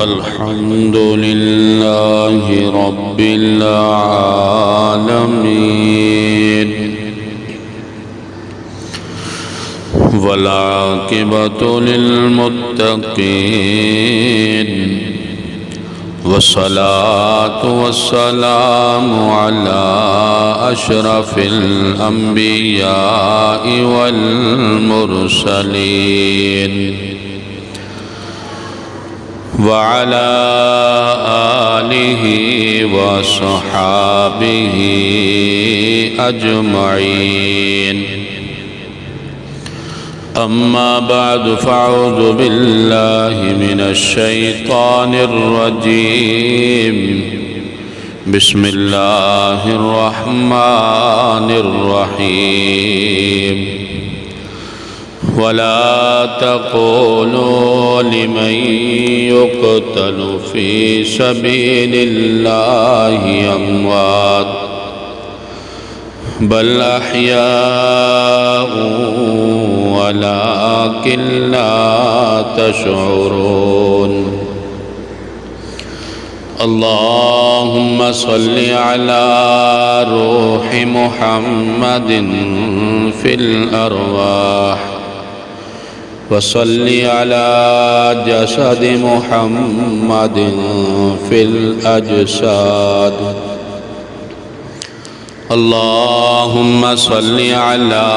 الحمد لله رب العالمين والعاقبة للمتقين والصلاة والسلام على أشرف الأنبياء والمرسلين وعلى آله وصحابه أجمعين أما بعد فأعوذ بالله من الشيطان الرجيم بسم الله الرحمن الرحيم ولا تقولوا لمن يقتل في سبيل الله أموات بل أحياء ولكن لا تشعرون اللهم صل على روح محمد في الأرواح وصل على جسد محمد في الأجساد اللهم صل على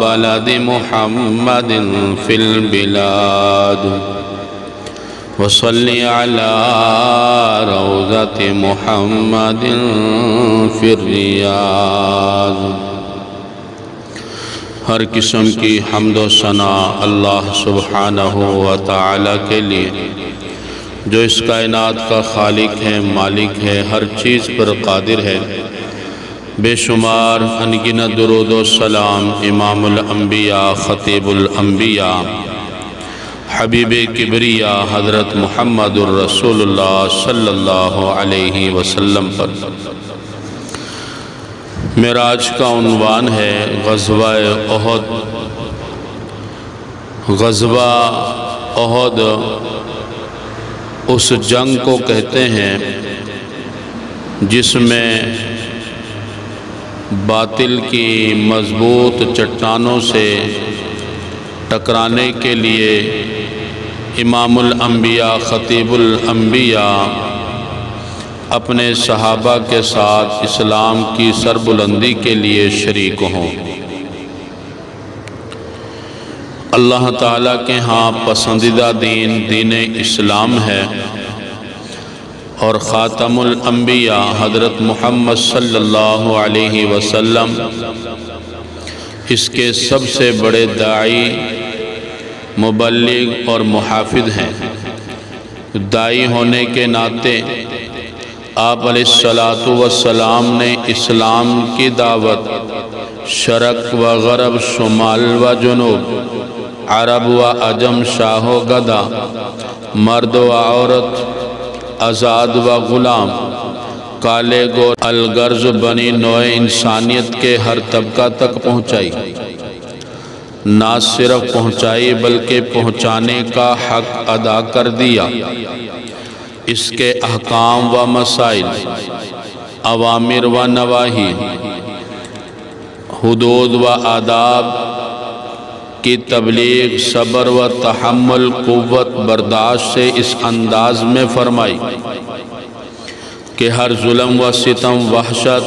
بلد محمد في البلاد وصل على روضة محمد في الرياض۔ ہر قسم کی حمد و ثنا اللہ سبحانہ و تعالی کے لیے جو اس کائنات کا خالق ہے، مالک ہے، ہر چیز پر قادر ہے۔ بے شمار انگنت درود و سلام امام الانبیاء خطیب الانبیاء حبیب کبریاء حضرت محمد الرسول اللہ صلی اللہ علیہ وسلم پر۔ معراج کا عنوان ہے غزوہ احد۔ غزوہ احد اس جنگ کو کہتے ہیں جس میں باطل کی مضبوط چٹانوں سے ٹکرانے کے لیے امام الانبیاء خطیب الانبیاء اپنے صحابہ کے ساتھ اسلام کی سربلندی کے لیے شریک ہوں۔ اللہ تعالیٰ کے ہاں پسندیدہ دین دین اسلام ہے، اور خاتم الانبیاء حضرت محمد صلی اللہ علیہ وسلم اس کے سب سے بڑے داعی، مبلغ اور محافظ ہیں۔ داعی ہونے کے ناطے آپ علیہ السلام نے اسلام کی دعوت شرق و غرب، شمال و جنوب، عرب و عجم، شاہ و گدا، مرد و عورت، آزاد و غلام، کالے گور، الغرض بنی نوع انسانیت کے ہر طبقہ تک پہنچائی۔ نہ صرف پہنچائی بلکہ پہنچانے کا حق ادا کر دیا۔ اس کے احکام و مسائل، اوامر و نواہی، حدود و آداب کی تبلیغ صبر و تحمل، قوت برداشت سے اس انداز میں فرمائی کہ ہر ظلم و ستم، وحشت،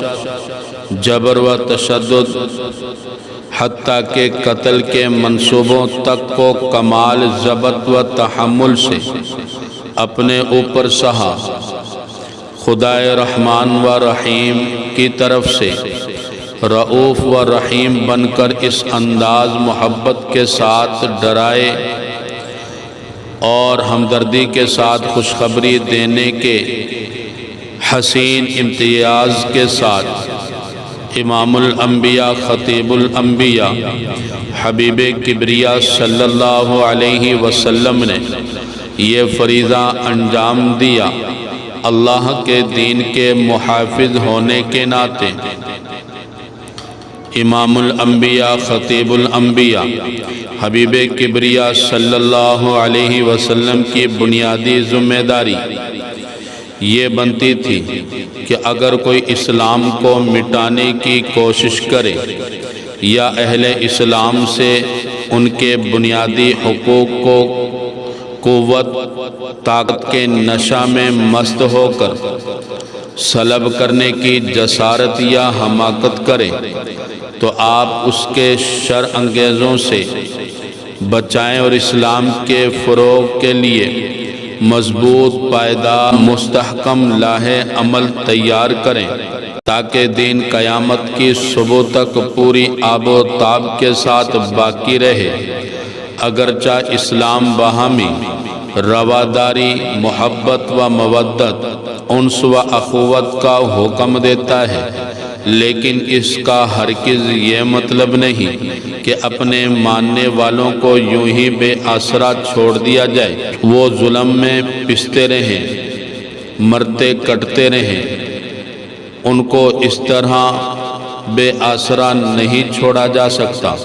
جبر و تشدد، حتیٰ کہ قتل کے منصوبوں تک کو کمال ضبط و تحمل سے اپنے اوپر سہا۔ خدائے رحمان و رحیم کی طرف سے رؤوف و رحیم بن کر اس انداز محبت کے ساتھ ڈرائے اور ہمدردی کے ساتھ خوشخبری دینے کے حسین امتیاز کے ساتھ امام الانبیاء خطیب الانبیاء حبیب کبریاء صلی اللہ علیہ وسلم نے یہ فریضہ انجام دیا۔ اللہ کے دین کے محافظ ہونے کے ناطے امام الانبیاء خطیب الانبیاء حبیب کبریا صلی اللہ علیہ وسلم کی بنیادی ذمہ داری یہ بنتی تھی کہ اگر کوئی اسلام کو مٹانے کی کوشش کرے یا اہل اسلام سے ان کے بنیادی حقوق کو قوت طاقت کے نشہ میں مست ہو کر سلب کرنے کی جسارت یا حماقت کرے تو آپ اس کے شر انگیزوں سے بچائیں اور اسلام کے فروغ کے لیے مضبوط پائیدار مستحکم لاہے عمل تیار کریں تاکہ دین قیامت کی صبح تک پوری آب و تاب کے ساتھ باقی رہے۔ اگرچہ اسلام باہمی رواداری، محبت و مودت، انس و اخوت کا حکم دیتا ہے، لیکن اس کا ہرگز یہ مطلب نہیں کہ اپنے ماننے والوں کو یوں ہی بے آسرا چھوڑ دیا جائے، وہ ظلم میں پستے رہیں، مرتے کٹتے رہیں۔ ان کو اس طرح بے آسرا نہیں چھوڑا جا سکتا۔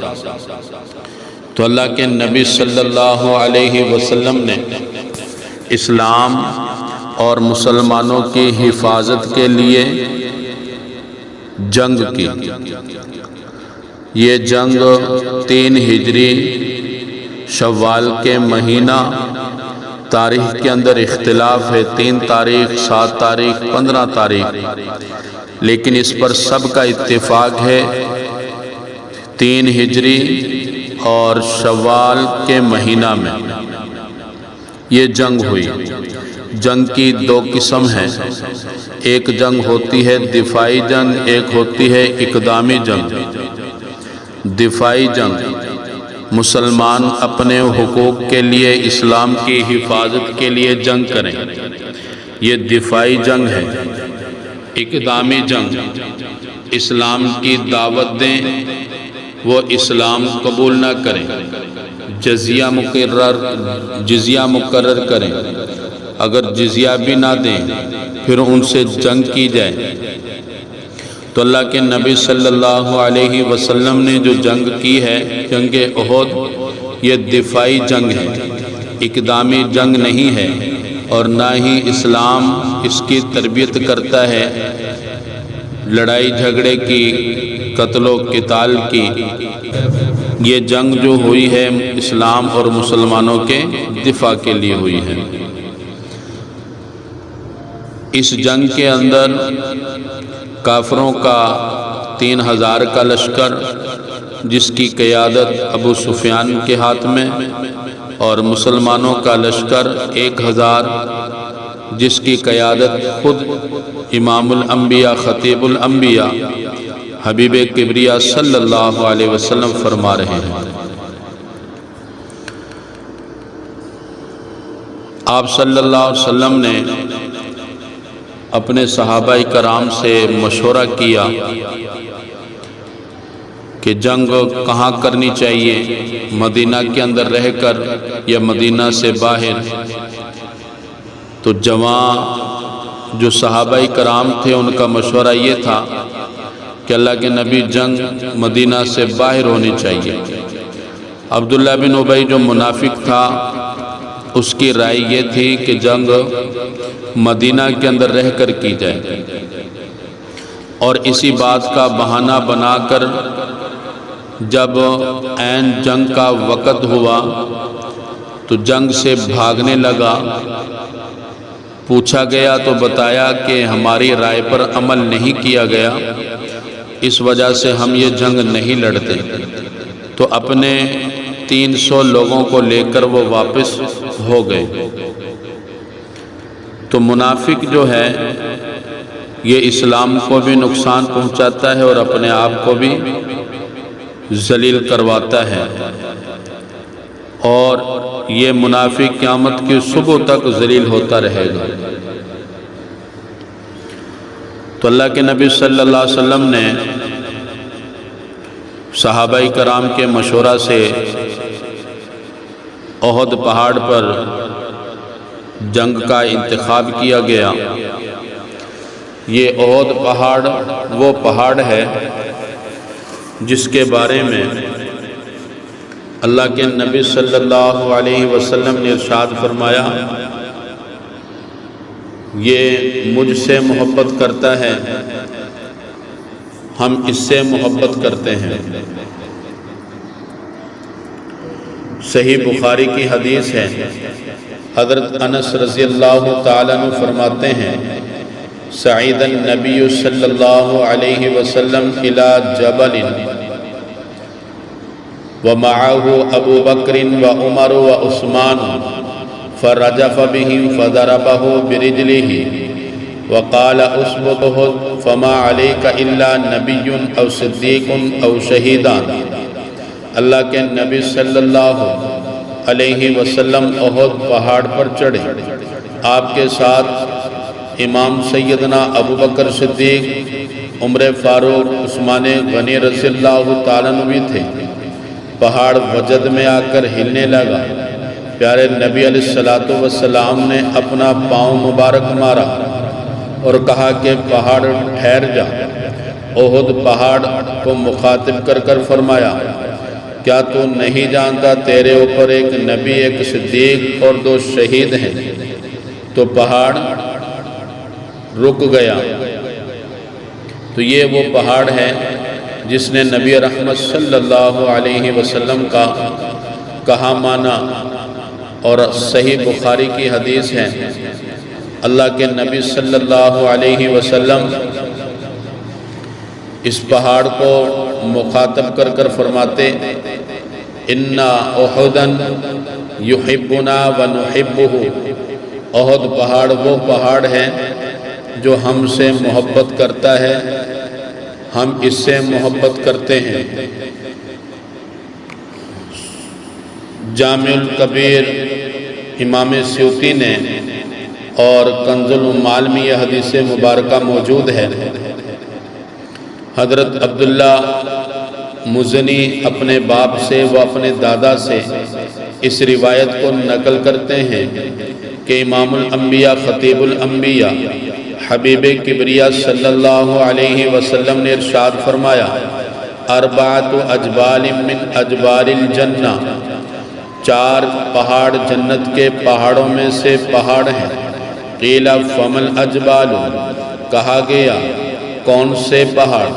تو اللہ کے نبی صلی اللہ علیہ وسلم نے اسلام اور مسلمانوں کی حفاظت کے لیے جنگ کی۔ یہ جنگ 3 ہجری شوال کے مہینہ، تاریخ کے اندر اختلاف ہے، 3 تاریخ، 7 تاریخ، 15 تاریخ، لیکن اس پر سب کا اتفاق ہے 3 ہجری اور شوال کے مہینہ میں یہ جنگ ہوئی۔ جنگ کی 2 قسم ہیں، ایک جنگ ہوتی ہے دفاعی جنگ، ایک ہوتی ہے اقدامی جنگ۔ دفاعی جنگ، مسلمان اپنے حقوق کے لیے اسلام کی حفاظت کے لیے جنگ کریں، یہ دفاعی جنگ ہے۔ اقدامی جنگ، اسلام کی دعوت دیں، وہ اسلام قبول نہ کریں، جزیہ مقرر کریں، اگر جزیہ بھی نہ دیں پھر ان سے جنگ کی جائے۔ تو اللہ کے نبی صلی اللہ علیہ وسلم نے جو جنگ کی ہے، جنگ احد، یہ دفاعی جنگ ہے، اقدامی جنگ نہیں ہے، اور نہ ہی اسلام اس کی تربیت کرتا ہے لڑائی جھگڑے کی، قتل و قتال کی۔ یہ جنگ جو ہوئی ہے اسلام اور مسلمانوں کے دفاع کے لیے ہوئی ہے۔ اس جنگ کے اندر کافروں کا 3000 کا لشکر، جس کی قیادت ابو سفیان کے ہاتھ میں، اور مسلمانوں کا لشکر 1000، جس کی قیادت خود امام الانبیاء خطیب الانبیاء حبیب کبریا صلی اللہ علیہ وسلم فرما رہے ہیں۔ آپ صلی اللہ علیہ وسلم نے اپنے صحابہ کرام سے مشورہ کیا کہ جنگ کہاں کرنی چاہیے، مدینہ کے اندر رہ کر یا مدینہ سے باہر۔ تو جوان جو صحابہ کرام تھے ان کا مشورہ یہ تھا کہ اللہ کے نبی جنگ مدینہ سے باہر ہونی چاہیے۔ عبداللہ بن ابی جو منافق تھا، اس کی رائے یہ تھی کہ جنگ مدینہ کے اندر رہ کر کی جائے، اور اسی بات کا بہانہ بنا کر جب عین جنگ کا وقت ہوا تو جنگ سے بھاگنے لگا۔ پوچھا گیا تو بتایا کہ ہماری رائے پر عمل نہیں کیا گیا، اس وجہ سے ہم یہ جنگ نہیں لڑتے۔ تو اپنے 300 لوگوں کو لے کر وہ واپس ہو گئے۔ تو منافق جو ہے یہ اسلام کو بھی نقصان پہنچاتا ہے اور اپنے آپ کو بھی ذلیل کرواتا ہے، اور یہ منافق قیامت کی صبح تک ذلیل ہوتا رہے گا۔ تو اللہ کے نبی صلی اللہ علیہ وسلم نے صحابہ کرام کے مشورہ سے احد پہاڑ پر جنگ کا انتخاب کیا گیا۔ یہ احد پہاڑ وہ پہاڑ ہے جس کے بارے میں اللہ کے نبی صلی اللہ علیہ وسلم نے ارشاد فرمایا، یہ مجھ سے محبت کرتا ہے، ہم اس سے محبت کرتے ہیں۔ صحیح بخاری کی حدیث ہے، حضرت انس رضی اللہ تعالیٰ عنہ فرماتے ہیں، صعید النبی صلی اللہ علیہ وسلم الی جبل ومعه ابو بکر وعمر وعثمان فرجف بهم فضربه برجله وقال اثبت احد فما عليك الا نبي او صدیق او شہیدان۔ اللہ کے نبی صلی اللہ علیہ وسلم احد پہاڑ پر چڑھے، آپ کے ساتھ امام سیدنا ابو بکر صدیق، عمر فاروق، عثمان غنی رضی اللہ تعالیٰ عنہ بھی تھے۔ پہاڑ وجد میں آ کر ہلنے لگا، پیارے نبی علیہ السلام نے اپنا پاؤں مبارک مارا اور کہا کہ پہاڑ ٹھہر جا۔ احد پہاڑ کو مخاطب کر کر فرمایا، کیا تو نہیں جانتا تیرے اوپر ایک نبی، ایک صدیق اور 2 شہید ہیں؟ تو پہاڑ رک گیا۔ تو یہ وہ پہاڑ ہے جس نے نبی رحمت صلی اللہ علیہ وسلم کا کہا مانا، اور صحیح بخاری کی حدیث ہے، اللہ کے نبی صلی اللہ علیہ وسلم اس پہاڑ کو مخاطب کر کر فرماتے، اِنَّا أُحُدًا يُحِبُّنَا وَنُحِبُّهُ۔ احد پہاڑ وہ پہاڑ ہے جو ہم سے محبت کرتا ہے، ہم اس سے محبت کرتے ہیں۔ جامع الکبیر امام سیوطی نے اور کنز العمال میں یہ حدیث مبارکہ موجود ہے۔ حضرت عبداللہ مزنی اپنے باپ سے و اپنے دادا سے اس روایت کو نقل کرتے ہیں کہ امام الانبیاء، خطیب الانبیاء، حبیب کبریہ صلی اللہ علیہ وسلم نے ارشاد فرمایا، اربعۃ اجبال من اجبال الجنہ، 4 پہاڑ جنت کے پہاڑوں میں سے پہاڑ ہیں۔ قیل فما الاجبال، کہا گیا کون سے پہاڑ؟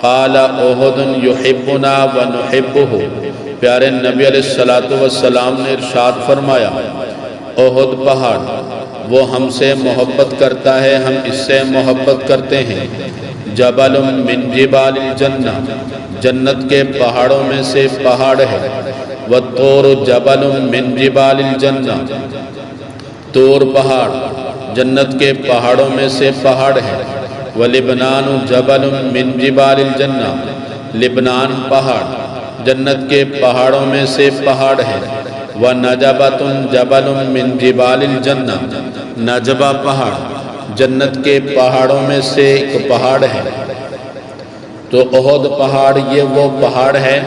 قال احد یحبنا ونحبہ، پیارے نبی علیہ السلام نے ارشاد فرمایا، احد پہاڑ وہ ہم سے محبت کرتا ہے، ہم اس سے محبت کرتے ہیں۔ جبل من جبال الجنہ، جنت کے پہاڑوں میں سے پہاڑ ہے۔ والطور جبل من جبال الجنہ، طور پہاڑ جنت کے پہاڑوں میں سے پہاڑ ہے۔ ولبنان جبل من جبال الجنہ، لبنان پہاڑ جنت کے پہاڑوں میں سے پہاڑ ہے۔ ونجبۃ جبل من جبال الجنہ، نجبہ پہاڑ جنت کے پہاڑوں میں سے ایک پہاڑ ہے۔ تو احد پہاڑ یہ وہ پہاڑ ہے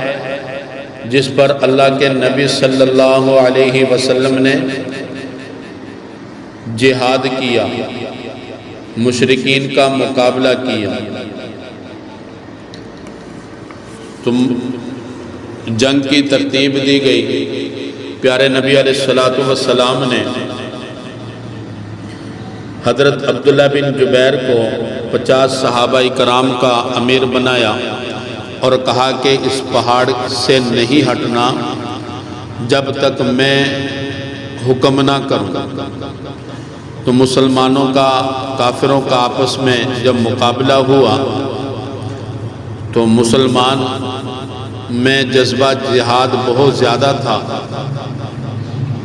جس پر اللہ کے نبی صلی اللہ علیہ وسلم نے جہاد کیا، مشرکین کا مقابلہ کیا۔ تو جنگ کی ترتیب دی گئی، پیارے نبی علیہ السلام نے حضرت عبداللہ بن جبیر کو 50 صحابہ کرام کا امیر بنایا اور کہا کہ اس پہاڑ سے نہیں ہٹنا جب تک میں حکم نہ کروں۔ تو مسلمانوں کا، کافروں کا آپس میں جب مقابلہ ہوا تو مسلمان میں جذبہ جہاد بہت زیادہ تھا،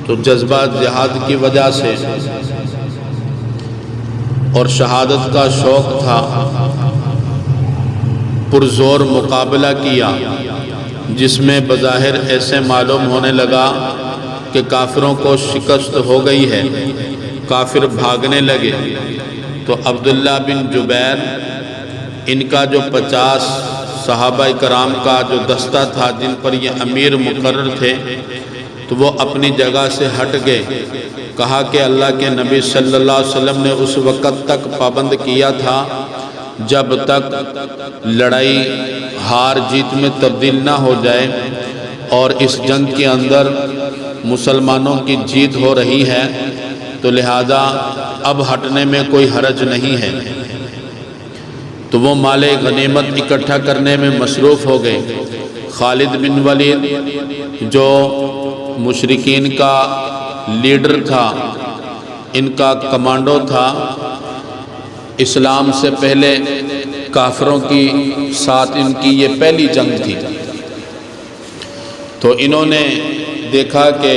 تو جذبہ جہاد کی وجہ سے اور شہادت کا شوق تھا، پرزور مقابلہ کیا، جس میں بظاہر ایسے معلوم ہونے لگا کہ کافروں کو شکست ہو گئی ہے، کافر بھاگنے لگے۔ تو عبداللہ بن جبیر، ان کا جو 50 صحابہ کرام کا جو دستہ تھا جن پر یہ امیر مقرر تھے، تو وہ اپنی جگہ سے ہٹ گئے۔ کہا کہ اللہ کے نبی صلی اللہ علیہ وسلم نے اس وقت تک پابند کیا تھا جب تک لڑائی ہار جیت میں تبدیل نہ ہو جائے اور اس جنگ کے اندر مسلمانوں کی جیت ہو رہی ہے تو لہذا اب ہٹنے میں کوئی حرج نہیں ہے۔ تو وہ مال غنیمت اکٹھا کرنے میں مصروف ہو گئے۔ خالد بن ولید جو مشرکین کا لیڈر تھا، ان کا کمانڈو تھا، اسلام سے پہلے کافروں کی ساتھ ان کی یہ پہلی جنگ تھی، تو انہوں نے دیکھا کہ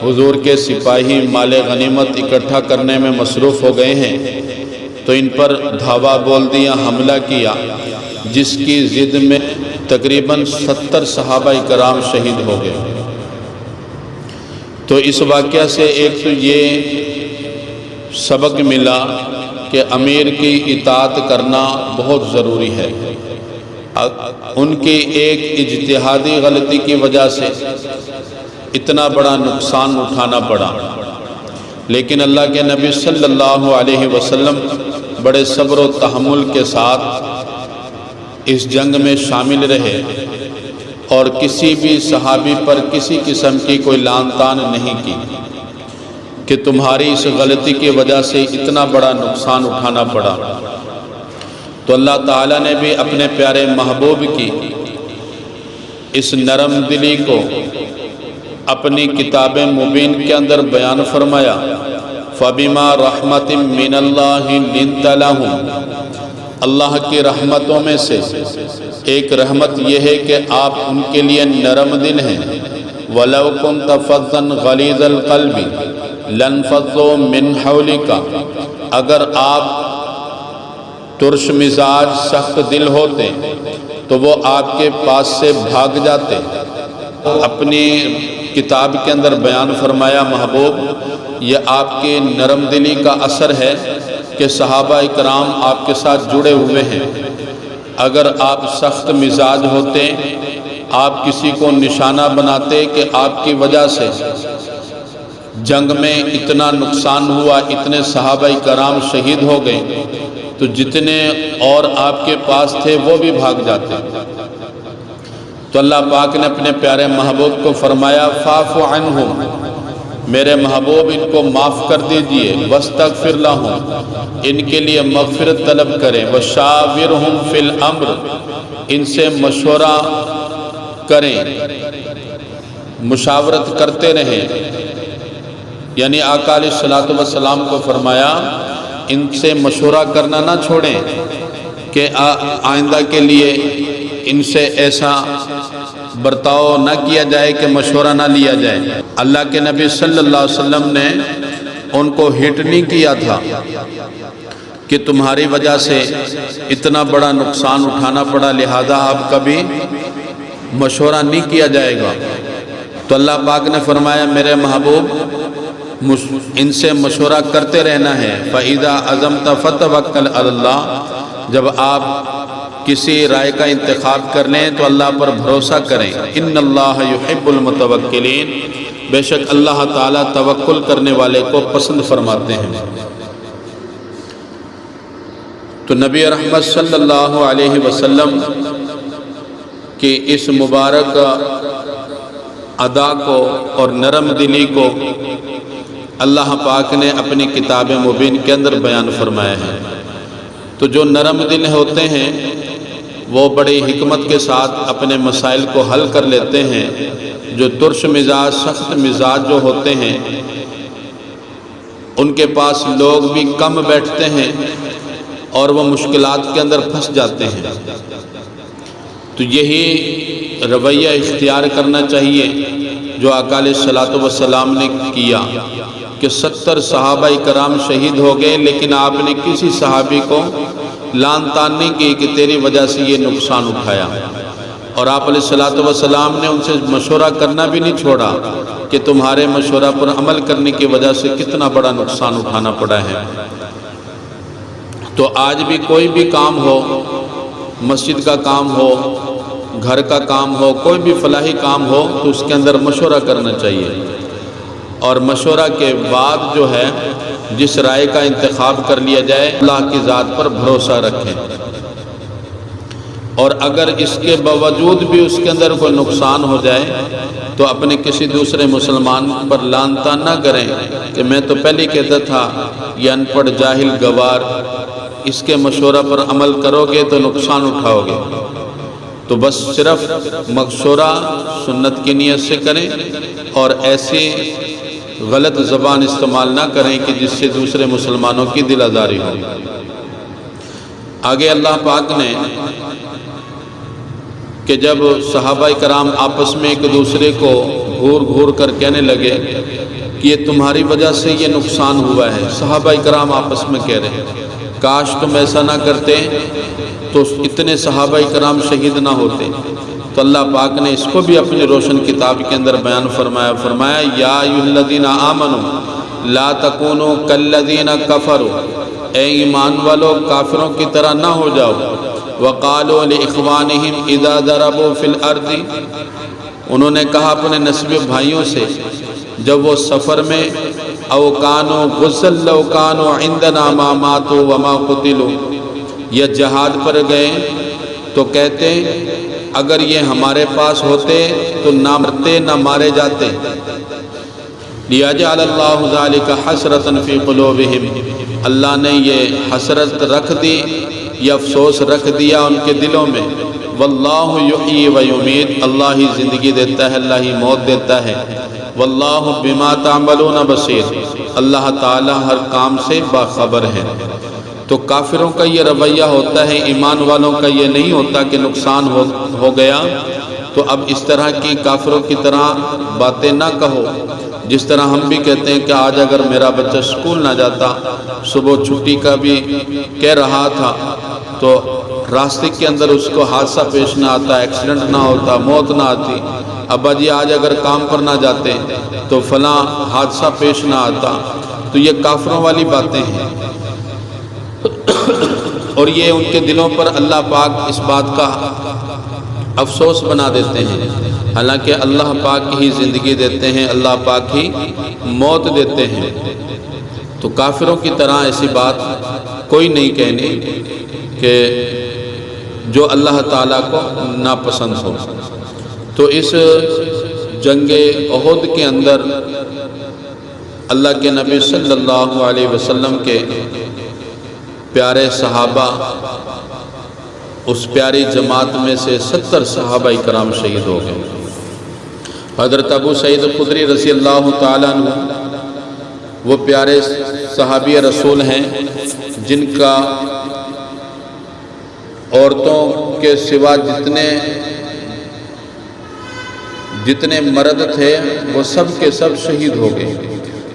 حضور کے سپاہی مال غنیمت اکٹھا کرنے میں مصروف ہو گئے ہیں، تو ان پر دھاوا بول دیا، حملہ کیا، جس کی ضد میں تقریباً 70 صحابہ کرام شہید ہو گئے۔ تو اس واقعہ سے ایک تو یہ سبق ملا کہ امیر کی اطاعت کرنا بہت ضروری ہے۔ ان کی ایک اجتہادی غلطی کی وجہ سے اتنا بڑا نقصان اٹھانا پڑا، لیکن اللہ کے نبی صلی اللہ علیہ وسلم بڑے صبر و تحمل کے ساتھ اس جنگ میں شامل رہے اور کسی بھی صحابی پر کسی قسم کی کوئی لعن طعن نہیں کی کہ تمہاری اس غلطی کی وجہ سے اتنا بڑا نقصان اٹھانا پڑا۔ تو اللہ تعالیٰ نے بھی اپنے پیارے محبوب کی اس نرم دلی کو اپنی کتاب مبین کے اندر بیان فرمایا، فَبِمَا رَحْمَةٍ مِّنَ اللَّهِ لِنْتَ لَهُمْ۔ اللہ کی رحمتوں میں سے ایک رحمت یہ ہے کہ آپ ان کے لیے نرم دل ہیں۔ وَلَوْ كُنْتَ فَظًّا غَلِيظَ الْقَلْبِ لَانفَضُّوا مِنْ حَوْلِكَ، اگر آپ ترش مزاج سخت دل ہوتے تو وہ آپ کے پاس سے بھاگ جاتے۔ اپنی کتاب کے اندر بیان فرمایا محبوب، یہ آپ کے نرم دلی کا اثر ہے کہ صحابہ اکرام آپ کے ساتھ جڑے ہوئے ہیں۔ اگر آپ سخت مزاج ہوتے، آپ کسی کو نشانہ بناتے کہ آپ کی وجہ سے جنگ میں اتنا نقصان ہوا، اتنے صحابہ کرام شہید ہو گئے، تو جتنے اور آپ کے پاس تھے وہ بھی بھاگ جاتے۔ تو اللہ پاک نے اپنے پیارے محبوب کو فرمایا، فَاعْفُ عَنْهُمْ، میرے محبوب ان کو معاف کر دیجئے، وَاسْتَغْفِرْ لَهُمْ، ان کے لیے مغفرت طلب کریں، وَشَاوِرْهُمْ فِي الْأَمْرِ، ان سے مشورہ کریں، مشاورت کرتے رہیں۔ یعنی آقا علیہ السلام کو فرمایا ان سے مشورہ کرنا نہ چھوڑیں کہ آئندہ کے لیے ان سے ایسا برتاؤ نہ کیا جائے کہ مشورہ نہ لیا جائے۔ اللہ کے نبی صلی اللہ علیہ وسلم نے ان کو ہٹ نہیں کیا تھا کہ تمہاری وجہ سے اتنا بڑا نقصان اٹھانا پڑا، لہذا اب کبھی مشورہ نہیں کیا جائے گا۔ تو اللہ پاک نے فرمایا میرے محبوب ان سے مشورہ کرتے رہنا ہے۔ فَإِذَا عَزَمْتَ فَتَوَكَّلْ عَلَى اللَّهِ، جب آپ کسی رائے کا انتخاب کر لیں تو اللہ پر بھروسہ کریں۔ إِنَّ اللَّهَ يُحِبُّ الْمُتَوَكِّلِينَ، بے شک اللہ تعالیٰ توکل کرنے والے کو پسند فرماتے ہیں۔ تو نبی رحمت صلی اللہ علیہ وسلم کی اس مبارک ادا کو اور نرم دلی کو اللہ پاک نے اپنی کتاب مبین کے اندر بیان فرمایا ہے۔ تو جو نرم دل ہوتے ہیں وہ بڑی حکمت کے ساتھ اپنے مسائل کو حل کر لیتے ہیں۔ جو ترش مزاج سخت مزاج جو ہوتے ہیں ان کے پاس لوگ بھی کم بیٹھتے ہیں اور وہ مشکلات کے اندر پھنس جاتے ہیں۔ تو یہی رویہ اختیار کرنا چاہیے جو آقا علیہ السلام نے کیا کہ 70 صحابہ کرام شہید ہو گئے، لیکن آپ نے کسی صحابی کو لعن طعن نہیں کی کہ تیری وجہ سے یہ نقصان اٹھایا، اور آپ علیہ السلام نے ان سے مشورہ کرنا بھی نہیں چھوڑا کہ تمہارے مشورہ پر عمل کرنے کی وجہ سے کتنا بڑا نقصان اٹھانا پڑا ہے۔ تو آج بھی کوئی بھی کام ہو، مسجد کا کام ہو، گھر کا کام ہو، کوئی بھی فلاحی کام ہو تو اس کے اندر مشورہ کرنا چاہیے، اور مشورہ کے بعد جو ہے جس رائے کا انتخاب کر لیا جائے اللہ کی ذات پر بھروسہ رکھیں، اور اگر اس کے باوجود بھی اس کے اندر کوئی نقصان ہو جائے تو اپنے کسی دوسرے مسلمان پر لعن طعن نہ کریں کہ میں تو پہلے کہتا تھا یہ ان پڑھ جاہل گوار، اس کے مشورہ پر عمل کرو گے تو نقصان اٹھاؤ گے۔ تو بس صرف مشورہ سنت کی نیت سے کریں اور ایسی غلط زبان استعمال نہ کریں کہ جس سے دوسرے مسلمانوں کی دل آزاری ہو۔ آگے اللہ پاک نے کہ جب صحابہ کرام آپس میں ایک دوسرے کو گھور گھور کر کہنے لگے کہ یہ تمہاری وجہ سے یہ نقصان ہوا ہے، صحابہ کرام آپس میں کہہ رہے ہیں کاش تم ایسا نہ کرتے تو اتنے صحابہ کرام شہید نہ ہوتے۔ تو اللہ پاک نے اس کو بھی اپنی روشن کتاب کے اندر بیان فرمایا یا ایھا الذین آمنوا لا تکونوا کالذین کفروا، اے ایمان والو کافروں کی طرح نہ ہو جاؤ۔ وقالوا لاخوانہم اذا ضربوا فی الارض، انہوں نے کہا اپنے نسبی بھائیوں سے جب وہ سفر میں او کانوا غزا لو کانوا عندنا ما ماتوا وما قتلوا، یا جہاد پر گئے تو کہتے اگر یہ ہمارے پاس ہوتے تو نہ مرتے نہ مارے جاتے۔ لیجعل اللہ ذلک حسرۃ فی قلوبہم، اللہ نے یہ حسرت رکھ دی، یہ افسوس رکھ دیا ان کے دلوں میں۔ واللہ یحیی و یمیت، اللہ ہی زندگی دیتا ہے، اللہ ہی موت دیتا ہے۔ واللہ بما تعملون بصیر، اللہ تعالی ہر کام سے باخبر ہے۔ تو کافروں کا یہ رویہ ہوتا ہے، ایمان والوں کا یہ نہیں ہوتا کہ نقصان ہو گیا تو اب اس طرح کی کافروں کی طرح باتیں نہ کہو، جس طرح ہم بھی کہتے ہیں کہ آج اگر میرا بچہ اسکول نہ جاتا، صبح چھٹی کا بھی کہہ رہا تھا تو راستے کے اندر اس کو حادثہ پیش نہ آتا، ایکسیڈنٹ نہ ہوتا، موت نہ آتی، ابا جی آج اگر کام پر نہ جاتے تو فلاں حادثہ پیش نہ آتا، تو یہ کافروں والی باتیں ہیں، اور یہ ان کے دلوں پر اللہ پاک اس بات کا افسوس بنا دیتے ہیں، حالانکہ اللہ پاک ہی زندگی دیتے ہیں، اللہ پاک ہی موت دیتے ہیں۔ تو کافروں کی طرح ایسی بات کوئی نہیں کہنی کہ جو اللہ تعالیٰ کو ناپسند ہو۔ تو اس جنگ احد کے اندر اللہ کے نبی صلی اللہ علیہ وسلم کے پیارے صحابہ، اس پیاری جماعت میں سے 70 صحابہ کرام شہید ہو گئے۔ حضرت ابو سعید خدری رضی اللہ تعالیٰ عنہ وہ پیارے صحابی رسول ہیں جن کا عورتوں کے سوا جتنے مرد تھے وہ سب کے سب شہید ہو گئے۔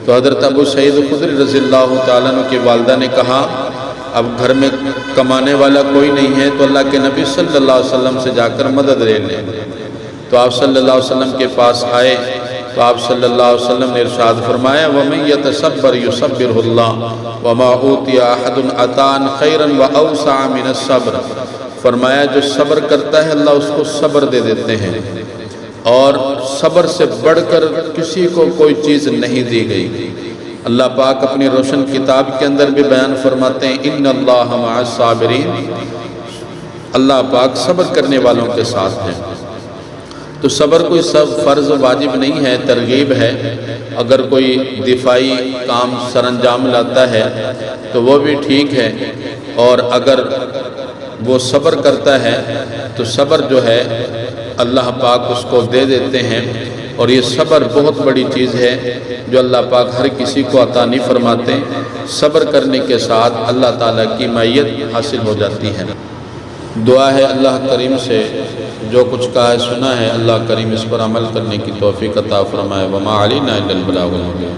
تو حضرت ابو سعید خدری رضی اللہ تعالیٰ عنہ کی والدہ نے کہا اب گھر میں کمانے والا کوئی نہیں ہے تو اللہ کے نبی صلی اللہ علیہ وسلم سے جا کر مدد لے لیں۔ تو آپ صلی اللہ علیہ وسلم کے پاس آئے تو آپ صلی اللہ علیہ وسلم نے ارشاد فرمایا وَمَن يَتَصَبَّرْ يُصَبِّرْهُ اللَّهُ وَمَا أُوتِيَ أَحَدٌ عَطَاءً خَيْرًا وَأَوْسَعَ مِنَ الصَّبْرِ، فرمایا جو صبر کرتا ہے اللہ اس کو صبر دے دیتے ہیں، اور صبر سے بڑھ کر کسی کو کوئی چیز نہیں دی گئی۔ اللہ پاک اپنی روشن کتاب کے اندر بھی بیان فرماتے ہیں ان اللہ مع الصابرین، اللہ پاک صبر کرنے والوں کے ساتھ ہیں۔ تو صبر کوئی سب فرض واجب نہیں ہے، ترغیب ہے۔ اگر کوئی دفاعی کام سر انجام لاتا ہے تو وہ بھی ٹھیک ہے، اور اگر وہ صبر کرتا ہے تو صبر جو ہے اللہ پاک اس کو دے دیتے ہیں، اور یہ صبر بہت بڑی چیز ہے جو اللہ پاک ہر کسی کو عطا نہیں فرماتے۔ صبر کرنے کے ساتھ اللہ تعالیٰ کی معیت حاصل ہو جاتی ہے۔ دعا ہے اللہ کریم سے جو کچھ کہا ہے سنا ہے، اللہ کریم اس پر عمل کرنے کی توفیق عطا فرمائے۔ وما علینا الا البلاغ المبین۔